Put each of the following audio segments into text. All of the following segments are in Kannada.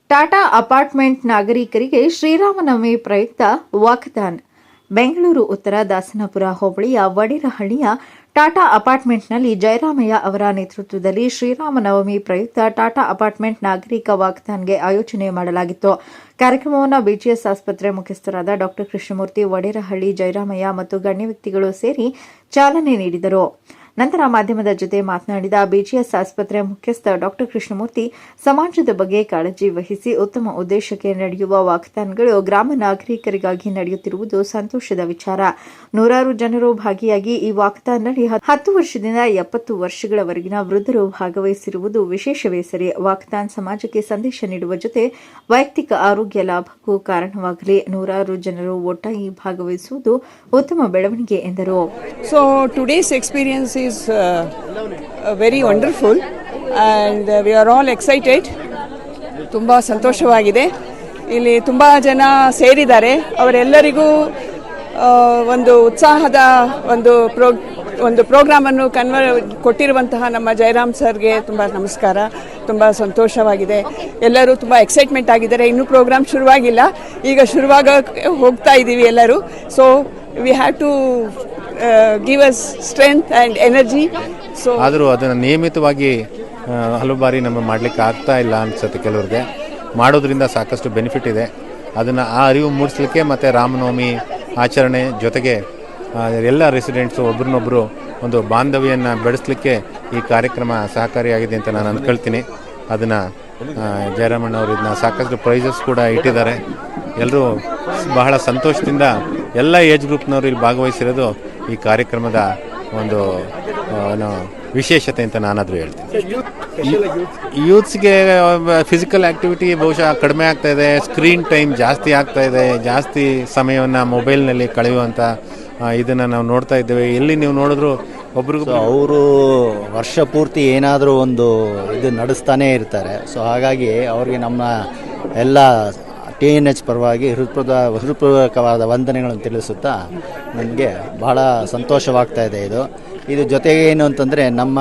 ಟಾಟಾ ಅಪಾರ್ಟ್ಮೆಂಟ್ ನಾಗರಿಕರಿಗೆ ಶ್ರೀರಾಮನವಮಿ ಪ್ರಯುಕ್ತ ವಾಕಥಾನ್. ಬೆಂಗಳೂರು ಉತ್ತರ ದಾಸನಪುರ ಹೋಬಳಿಯ ವಡೇರಹಳ್ಳಿಯ ಟಾಟಾ ಅಪಾರ್ಟ್ಮೆಂಟ್ನಲ್ಲಿ ಜಯರಾಮಯ್ಯ ಅವರ ನೇತೃತ್ವದಲ್ಲಿ ಶ್ರೀರಾಮನವಮಿ ಪ್ರಯುಕ್ತ ಟಾಟಾ ಅಪಾರ್ಟ್ಮೆಂಟ್ ನಾಗರಿಕ ವಾಕಥಾನ್ಗೆ ಆಯೋಜನೆ ಮಾಡಲಾಗಿತ್ತು. ಕಾರ್ಯಕ್ರಮವನ್ನು ಬಿಜಿಎಸ್ ಆಸ್ಪತ್ರೆ ಮುಖ್ಯಸ್ಥರಾದ ಡಾ ಕೃಷ್ಣಮೂರ್ತಿ, ವಡೇರಹಳ್ಳಿ ಜಯರಾಮಯ್ಯ ಮತ್ತು ಗಣ್ಯ ವ್ಯಕ್ತಿಗಳು ಸೇರಿ ಚಾಲನೆ ನೀಡಿದರು. ನಂತರ ಮಾಧ್ಯಮದ ಜೊತೆ ಮಾತನಾಡಿದ ಬಿಜಿಎಸ್ ಆಸ್ಪತ್ರೆ ಮುಖ್ಯಸ್ಥ ಡಾ ಕೃಷ್ಣಮೂರ್ತಿ, ಸಮಾಜದ ಬಗ್ಗೆ ಕಾಳಜಿ ವಹಿಸಿ ಉತ್ತಮ ಉದ್ದೇಶಕ್ಕೆ ನಡೆಯುವ ವಾಕಥಾನ್ಗಳು ಗ್ರಾಮ ನಾಗರಿಕರಿಗಾಗಿ ನಡೆಯುತ್ತಿರುವುದು ಸಂತೋಷದ ವಿಚಾರ. ನೂರಾರು ಜನರು ಭಾಗಿಯಾಗಿ ಈ ವಾಕಥಾನ್ನಲ್ಲಿ 10 ವರ್ಷದಿಂದ 70 ವರ್ಷಗಳವರೆಗಿನ ವೃದ್ಧರು ಭಾಗವಹಿಸಿರುವುದು ವಿಶೇಷವೇ ಸರಿ. ವಾಕಥಾನ್ ಸಮಾಜಕ್ಕೆ ಸಂದೇಶ ನೀಡುವ ಜೊತೆ ವೈಯಕ್ತಿಕ ಆರೋಗ್ಯ ಲಾಭಕ್ಕೂ ಕಾರಣವಾಗಲಿ. ನೂರಾರು ಜನರು ಒಟ್ಟಾಗಿ ಭಾಗವಹಿಸುವುದು ಉತ್ತಮ ಬೆಳವಣಿಗೆ ಎಂದರು. So today's experience is very wonderful and we are all excited. ತುಂಬ ಸಂತೋಷವಾಗಿದೆ. ಇಲ್ಲಿ ತುಂಬ ಜನ ಸೇರಿದ್ದಾರೆ. ಅವರೆಲ್ಲರಿಗೂ ಒಂದು ಉತ್ಸಾಹದ ಒಂದು ಪ್ರೋಗ್ರಾಮನ್ನು ಕೊಟ್ಟಿರುವಂತಹ ನಮ್ಮ ಜಯರಾಮ್ ಸರ್ಗೆ ತುಂಬ ನಮಸ್ಕಾರ. ತುಂಬ ಸಂತೋಷವಾಗಿದೆ. ಎಲ್ಲರೂ ತುಂಬ ಎಕ್ಸೈಟ್ಮೆಂಟ್ ಆಗಿದ್ದಾರೆ. ಇನ್ನೂ ಪ್ರೋಗ್ರಾಮ್ ಶುರುವಾಗಿಲ್ಲ, ಈಗ ಹೋಗ್ತಾ ಇದ್ದೀವಿ ಎಲ್ಲರೂ. So we have to give us strength and energy. So ಆದರೂ ಅದನ್ನು ನಿಯಮಿತವಾಗಿ ಹಲವು ಬಾರಿ ನಮ್ಮ ಮಾಡಲಿಕ್ಕೆ ಆಗ್ತಾ ಇಲ್ಲ ಅನಿಸುತ್ತೆ. ಕೆಲವ್ರಿಗೆ ಮಾಡೋದ್ರಿಂದ ಸಾಕಷ್ಟು ಬೆನಿಫಿಟ್ ಇದೆ. ಅದನ್ನು ಆ ಅರಿವು ಮೂಡಿಸ್ಲಿಕ್ಕೆ ಮತ್ತು ರಾಮನವಮಿ ಆಚರಣೆ ಜೊತೆಗೆ ಎಲ್ಲ ರೆಸಿಡೆಂಟ್ಸು ಒಬ್ರನ್ನೊಬ್ಬರು ಒಂದು ಬಾಂಧವ್ಯವನ್ನು ಬೆಳೆಸಲಿಕ್ಕೆ ಈ ಕಾರ್ಯಕ್ರಮ ಸಹಕಾರಿಯಾಗಿದೆ ಅಂತ ನಾನು ಅಂದ್ಕೊಳ್ತೀನಿ. ಅದನ್ನು ಜಯರಾಮಣ್ಣವರು ಇದನ್ನ ಸಾಕಷ್ಟು ಪ್ರೈಸಸ್ ಕೂಡ ಇಟ್ಟಿದ್ದಾರೆ. ಎಲ್ಲರೂ ಬಹಳ ಸಂತೋಷದಿಂದ ಎಲ್ಲ ಏಜ್ ಗ್ರೂಪ್ನವರು ಇಲ್ಲಿ ಭಾಗವಹಿಸಿರೋದು ಈ ಕಾರ್ಯಕ್ರಮದ ಒಂದು ವಿಶೇಷತೆ ಅಂತ ನಾನಾದರೂ ಹೇಳ್ತೀನಿ. ಯೂತ್ಸ್ಗೆ ಫಿಸಿಕಲ್ ಆ್ಯಕ್ಟಿವಿಟಿ ಬಹುಶಃ ಕಡಿಮೆ ಆಗ್ತಾ ಇದೆ, ಸ್ಕ್ರೀನ್ ಟೈಮ್ ಜಾಸ್ತಿ ಆಗ್ತಾ ಇದೆ, ಜಾಸ್ತಿ ಸಮಯವನ್ನು ಮೊಬೈಲ್ನಲ್ಲಿ ಕಳೆಯುವಂಥ ಇದನ್ನು ನಾವು ನೋಡ್ತಾ ಇದ್ದೇವೆ. ಎಲ್ಲಿ ನೀವು ನೋಡಿದ್ರು ಒಬ್ರಿಗೂ ಅವರು ವರ್ಷ ಪೂರ್ತಿ ಏನಾದರೂ ಒಂದು ಇದು ನಡೆಸ್ತಾನೇ ಇರ್ತಾರೆ. ಸೊ ಹಾಗಾಗಿ ಅವ್ರಿಗೆ ನಮ್ಮ ಎಲ್ಲ TNH ಪರವಾಗಿ ಹೃತ್ಪೂರ್ವಕವಾದ ವಂದನೆಗಳನ್ನು ತಿಳಿಸುತ್ತಾ ನನಗೆ ಬಹಳ ಸಂತೋಷವಾಗ್ತಾ ಇದೆ. ಇದು ಜೊತೆಗೆ ಏನು ಅಂತಂದರೆ ನಮ್ಮ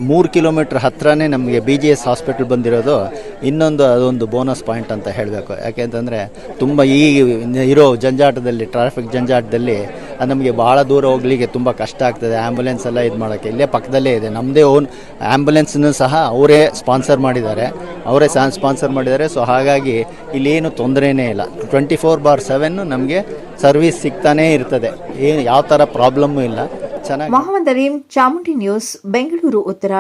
3 ಕಿಲೋಮೀಟ್ರ್ ಹತ್ತಿರನೇ ನಮಗೆ BGS ಹಾಸ್ಪಿಟಲ್ ಬಂದಿರೋದು ಅದೊಂದು ಬೋನಸ್ ಪಾಯಿಂಟ್ ಅಂತ ಹೇಳಬೇಕು. ಯಾಕೆಂತಂದರೆ ತುಂಬ ಈ ಇರೋ ಜಂಜಾಟದಲ್ಲಿ, ಟ್ರಾಫಿಕ್ ಜಂಜಾಟದಲ್ಲಿ ನಮಗೆ ಬಹಳ ದೂರ ಹೋಗ್ಲಿಕ್ಕೆ ತುಂಬ ಕಷ್ಟ ಆಗ್ತದೆ. ಆ್ಯಂಬುಲೆನ್ಸ್ ಎಲ್ಲ ಇದು ಮಾಡೋಕ್ಕೆ ಇಲ್ಲೇ ಪಕ್ಕದಲ್ಲೇ ಇದೆ. ನಮ್ಮದೇ ಓನ್ ಆ್ಯಂಬುಲೆನ್ಸನ್ನು ಸಹ ಅವರೇ ಸ್ಪಾನ್ಸರ್ ಮಾಡಿದ್ದಾರೆ. ಸೊ ಹಾಗಾಗಿ ಇಲ್ಲೇನು ತೊಂದರೆನೇ ಇಲ್ಲ. 24/7 ನಮಗೆ ಸರ್ವಿಸ್ ಸಿಗ್ತಾನೇ ಇರ್ತದೆ. ಯಾವ ಥರ ಪ್ರಾಬ್ಲಮ್ಮು ಇಲ್ಲ. ಚೆನ್ನಾಗಿ. ಮೊಹಮ್ಮದ್ ಅಲೀಂ, ಚಾಮುಂಡಿ ನ್ಯೂಸ್, ಬೆಂಗಳೂರು ಉತ್ತರ.